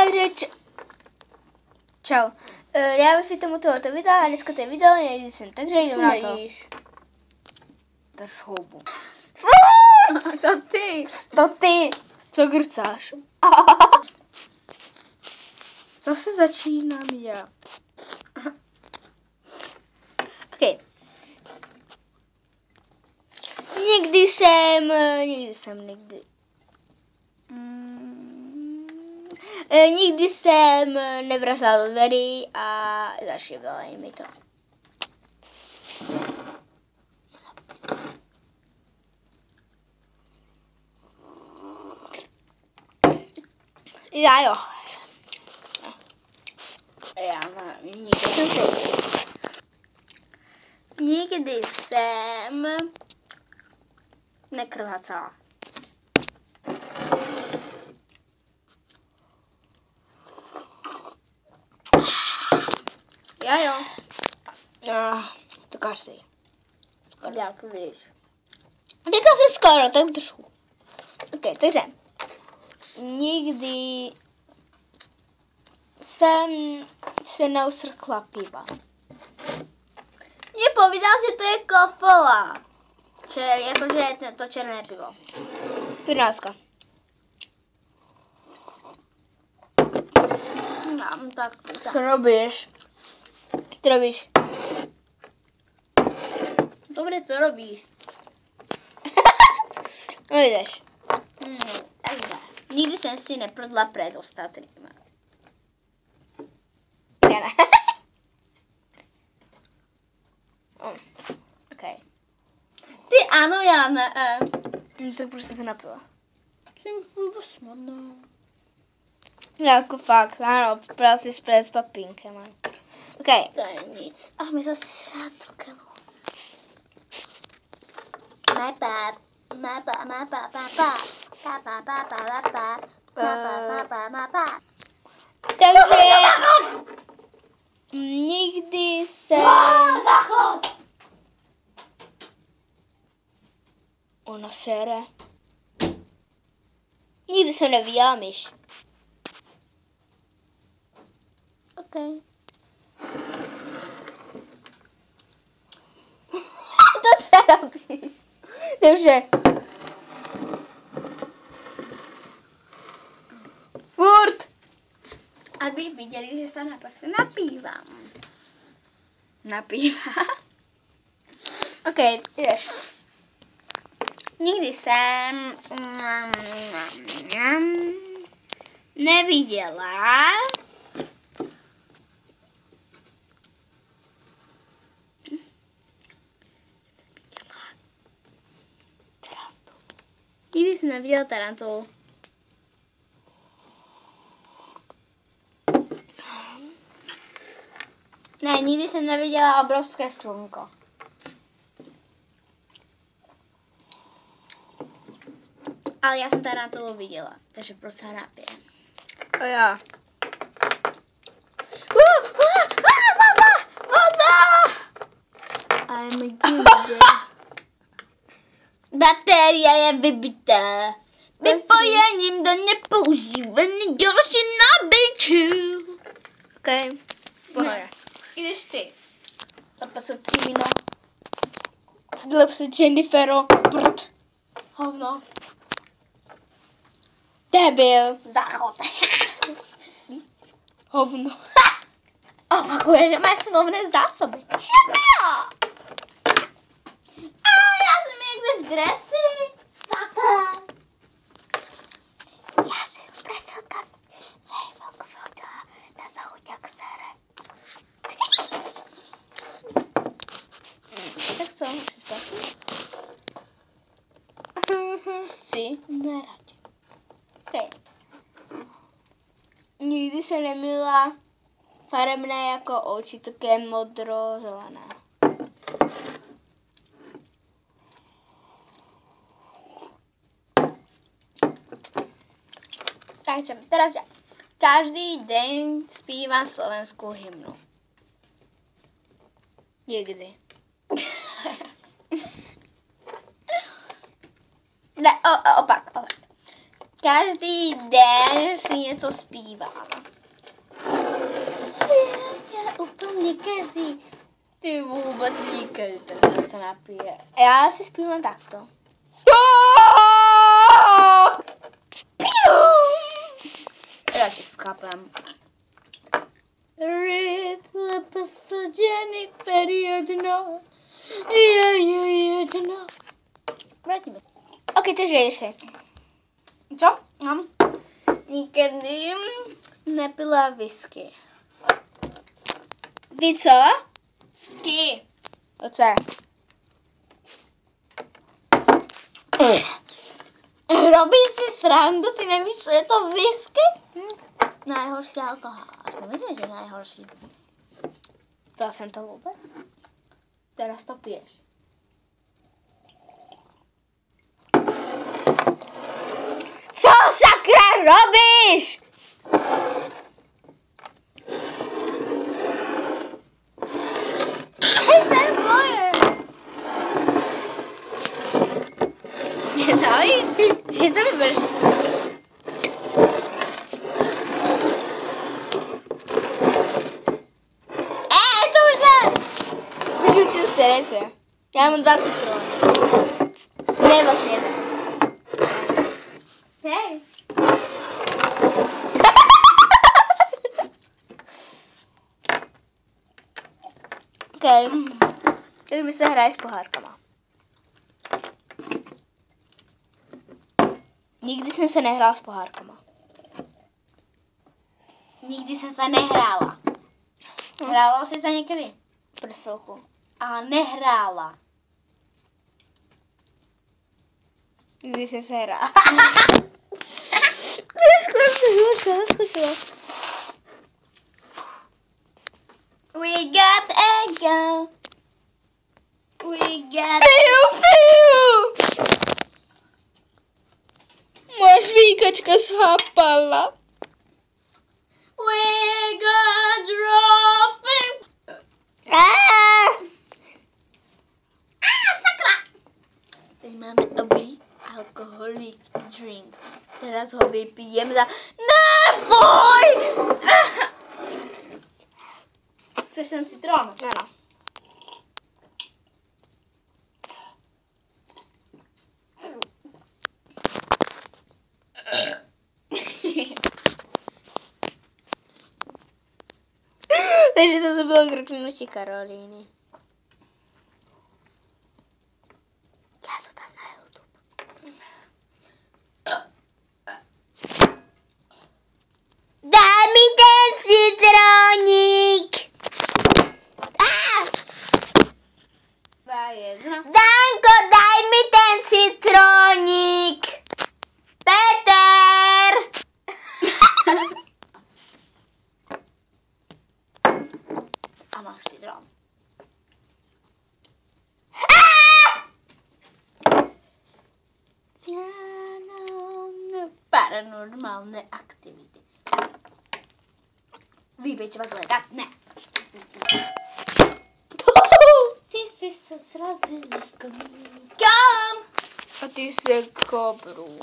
Takže čau. Já bych tomu tohoto videa a dneska to je video, někdy jsem, takže jdem na to. Drž houbu. To ty. Co grcáš? Zase začínám já. OK. Nikdy jsem. Nikdy jsem nevrazal do dveří a zašívala mi to. Já jo. Já nevím, nikdy jsem nekrvácala. Já jo. To každý. Skoro. Jak víš. Říkal jsem skoro, tak trošku. OK, takže. Nikdy jsem se neusrkla piva. Mě povídal, že to je kofola. Jakože je to černé pivo. 13. Mám tak. Co robíš? Co robíš? Dobre, co robíš? No jdeš. Takže. Nikdy jsem si neprodla před ostatníma. Ne. OK. Ty ano, já ne. Tak prostě se napila. Jsem vůbec smutná. Jako fakt, ano, pral si spray s papínkem. OK. To je nic. A mi zase srát to kelo. My bad. Takže nikdy jsem... Záchod! Ona sere. Nikdy jsem neviděla myš. OK. To co robíš? Dobře. Furt. Aby viděli, že se naprosto napívám. Napívá? OK, jdeš. Nikdy jsem neviděla tarantulu. Nikdy jsem neviděla tarantulu. Ne, nikdy jsem neviděla obrovské slunko. Ale já jsem tarantulu viděla, takže prostě se napijem. A já. Voda! I'm a good. Baterie je vybitá. Vypojením do nepoužívaný další nabíčů. OK. Pohoda. Jdeš ty. Zapasací víno. Lepší Jennifero. Prd. Hovno. Debil. Záchod. Hovno. Opakuje, že máš slovné zásoby. Já jsem někde v dresi. Sakra. Já jsem presilka Vejvok voda na zachodňák sere. Tak co, si spatří? Chci nerad. Okay. Nikdy jsem neměla farebné jako oči, také modro-zelené. Takže teraz ja. Každý den zpívám slovenskou hymnu. Někdy. Ne, opak. Každý den si něco zpívám. Já úplně každý. Ty vůbec nikdy to se napije. Já si zpívám takto. Radši skápem. Rychle posažený periodno. Jedno. Vrátíme. Ok, takže jdeš si. Co? Mám. Nikdy nepila whisky. Vy co? Whisky. Oce. Robíš si srandu, ty nevíš, co je to whisky? Najhorší alkohol. Aspoň myslím, že najhorší. Pil jsem to vůbec? Teraz to piješ. Co sakra robíš? Hej, to je moje. Daj, co mi bereš? To už ne. Vyručil Tereče. Já mám 20 kron. Ne, vlastně ne. Hej. Ok. Teď mi se hraje s pohárkama. Nikdy jsem se nehrála s pohárkama. Nikdy jsem se nehrála. Hrála jsi se někdy? Pro chvilku. A nehrála. Nikdy jsem se hrála. Neskočila. We got a gun. We got Fiu. Moje švíkačka zhápala. We got dropping. Sakra. Teď máme dobrý alkoholní drink. Teraz ho vypijeme za... Neboj! Chceš ten citron? Ano. Takže to bylo krknutí Karolíny. Já to tam na YouTube. Daj mi ten citroník. Danko, daj mi ten citroník. Peter. A máš citron. Paranormálne aktivity. Vyvětšovat hledat, ne. Ty jsi se srazila s koníkem. A ty jsi kobru.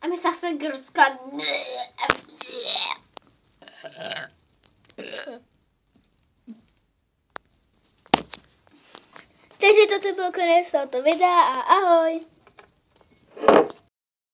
A my zase grcka. Takže toto byl konec tohoto videa a ahoj.